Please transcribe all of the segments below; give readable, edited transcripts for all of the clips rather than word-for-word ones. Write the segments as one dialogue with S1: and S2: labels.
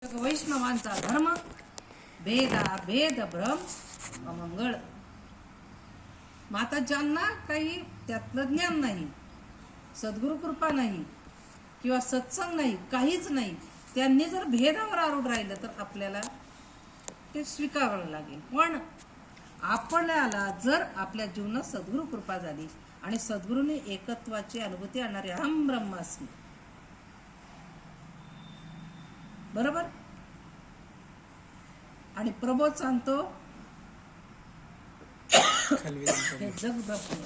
S1: वैष्णवांचा धर्म भेदा भेद भ्रम अमंगळ. माता ज्यांना काही त्यातलं ज्ञान नाही, सद्गुरु कृपा नाही किंवा सत्संग नाही, काहीच नाही, त्यांनी जर भेदावर आरूढ राहिलं तर आपल्याला ते स्वीकारावं लागेल. पण आपल्याला जर आपल्या जीवनात सद्गुरु कृपा झाली आणि सद्गुरूने एकत्वाची अनुभूती आणणारे अहम ब्रह्मास्मी, बरोबर, आणि प्रबोध सांगतो हे जग ब्रह्ममय,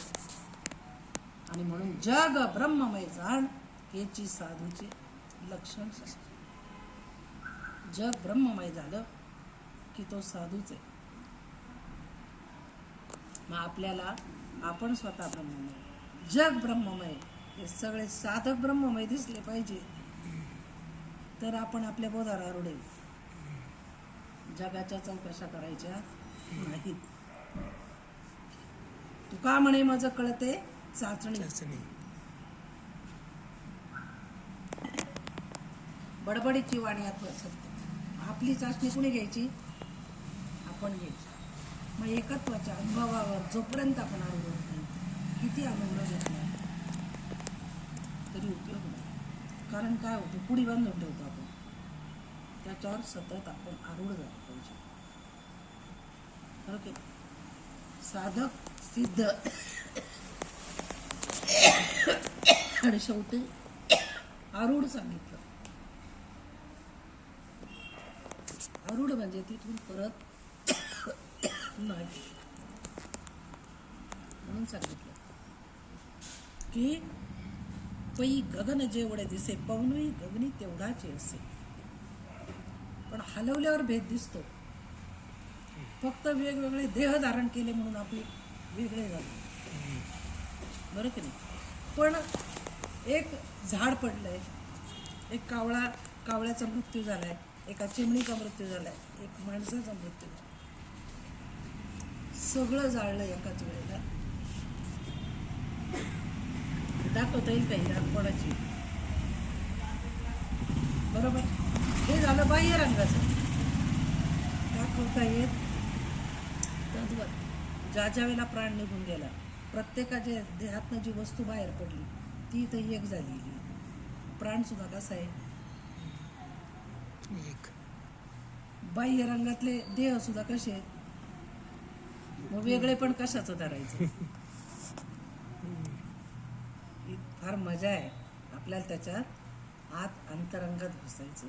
S1: आणि म्हणून जग ब्रह्ममय जाण हेची साधूचे लक्षण. जग ब्रह्ममय झालं की तो साधूच आहे. मग आपल्याला आपण स्वतः ब्रह्ममय, जग ब्रह्ममय, हे सगळे साधक ब्रह्ममय दिसले पाहिजे, तर आपण आपल्या बोधावर आरूढ आहे. जगाच्या चौकशा करायच्या नाहीत. तू का म्हणे माझं कळते चाचणी. बडबडीची वाणी आपली चाचणी कुणी घ्यायची? आपण घ्यायची. मग एकत्वाच्या अनुभवावर जोपर्यंत आपण आरूढ होत नाही, किती अनुभव घेतला तरी उपयोग नाही. कारण काय होतं, पुढी बांधून ठेवतो आपण, त्याच्यावर सतत आपण आरूढ झालो पाहिजे. ओके, साधक सिद्ध आणि शेवटी आरूढ सांगितलं. आरूढ म्हणजे तिथून परत नाही, म्हणून सांगितलं की पै गगन जेवढे दिसे, पवनही गगनी तेवढाचे असे. पण हलवल्यावर भेद दिसतो. फक्त वेगवेगळे देह धारण केले म्हणून आपले वेगळे झाले, बरं की नाही. पण एक झाड पडलंय, एक कावळ्याचा मृत्यू झालाय, एका चिमणीचा मृत्यू झालाय, एक माणसाचा मृत्यू झालाय, सगळं जाळलं एकाच वेळेला. दाखवता येईल काही रानपणाची, बरोबर. हे झालं बाह्य रंगाचं. दाखवता येत ज्या वेळेला प्राण निघून गेला, प्रत्येकाच्या देहातनं जी वस्तू बाहेर पडली ती इथं एक झालेली. प्राण सुद्धा कसा आहे, एक. बाह्य रंगातले देह सुद्धा कसे आहेत, मग वेगळे पण कशाचं धरायचं. फार मजा आहे आपल्याला त्याच्यात आत अंतरंगात घुसायचं.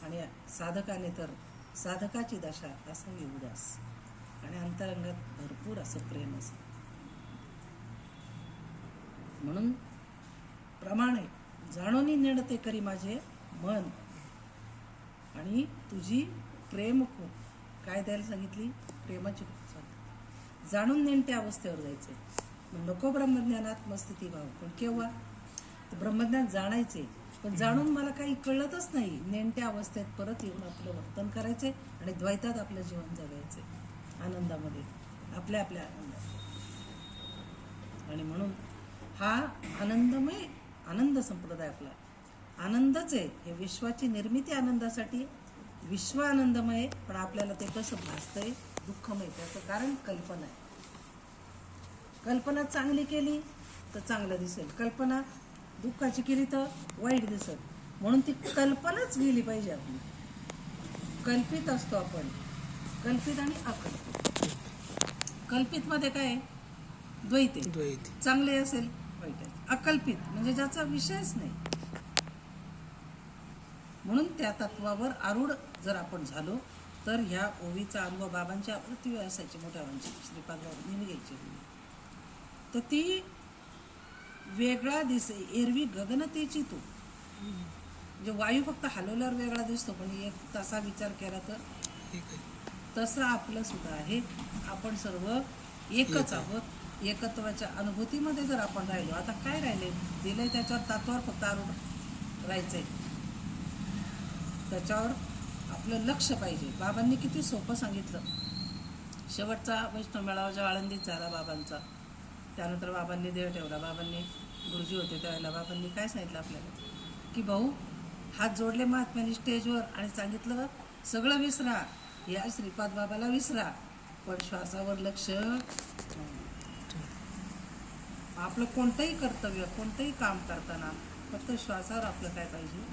S1: आणि साधकाने तर साधकाची दशा असावी उदास, आणि अंतरंगात भरपूर असं प्रेम असं. म्हणून प्रमाणे जाणूनी नेणते करी माझे मन, आणि तुझी प्रेम खूप काय द्यायला सांगितली, प्रेमाची खूप सांगितली. जाणून नेणत्या अवस्थेवर जायचंय. मग नको ब्रह्मज्ञान आत्मस्थिती भाव. पण केव्हा? तर ब्रह्मज्ञान जाणायचे, पण जाणून मला काही कळतच नाही. नेणत्या अवस्थेत परत येऊन आपलं वर्तन करायचंय आणि द्वैतात आपलं जीवन जगायचंय, आनंदामध्ये, आपल्या आपल्या आनंदात. आणि म्हणून हा आनंदमय आनंद संप्रदाय आपला आनंदच आहे. हे विश्वाची निर्मिती आनंदासाठी, विश्व आनंदमय. पण आपल्याला ते कसं भासतंय, दुःखमय. त्याचं कारण कल्पना आहे. कल्पना चांगली केली तर चांगलं दिसेल, कल्पना दुःखाची केली तर वाईट दिसेल. म्हणून ती कल्पनाच गेली पाहिजे आपली. कल्पित असतो आपण, कल्पित आणि अकल्पित. कल्पित मध्ये काय, द्वैत, चांगले असेल वाईट आहे. अकल्पित म्हणजे ज्याचा विषयच नाही. म्हणून त्या तत्वावर आरूढ जर आपण झालो तर ह्या ओवीचा अनुभव बाबांच्या पृथ्वी असायची, मोठ्या वंशी श्रीपादराव नेहमी घ्यायची, तर ती वेगळा दिसे. एरवी गगनतेची तू, म्हणजे वायू फक्त हलवल्यावर वेगळा दिसतो, पण एक तसा विचार केला तर तसं आपलं सुद्धा आहे. आपण सर्व एकच आहोत. एकत्वाच्या अनुभूतीमध्ये जर आपण राहिलो, आता काय राहिले, दिलंय त्याच्यावर तत्वावर फक्त आरूढ राहायचंय. त्याच्यावर आपलं लक्ष पाहिजे. बाबांनी किती सोपं सांगितलं. शेवटचा वैष्णव मेळावा जेव्हा आळंदीत झाला बाबांचा, त्यानंतर बाबांनी देह ठेवला. बाबांनी गुरुजी होते त्यावेळेला बाबांनी काय सांगितलं आपल्याला, की भाऊ हात जोडले महात्म्याने स्टेजवर आणि सांगितलं सगळं विसरा, या श्रीपाद बाबाला विसरा, पण श्वासावर लक्ष. आपलं कोणतंही कर्तव्य, कोणतंही काम करताना फक्त श्वासावर आपलं काय पाहिजे,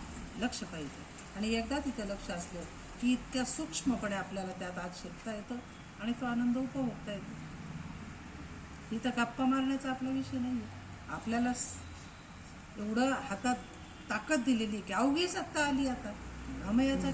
S1: लक्ष पाहिजे. आणि एकदा तिथे लक्ष असलं की इतक्या सूक्ष्मपणे आपल्याला त्यात आत शिकता येतं आणि तो आनंद उपभोगता येतो. इथं गप्पा मारण्याचा आपला विषय नाही आहे. आपल्याला एवढं हातात ताकद दिलेली की अवघी सत्ता आली आता. नामयाचा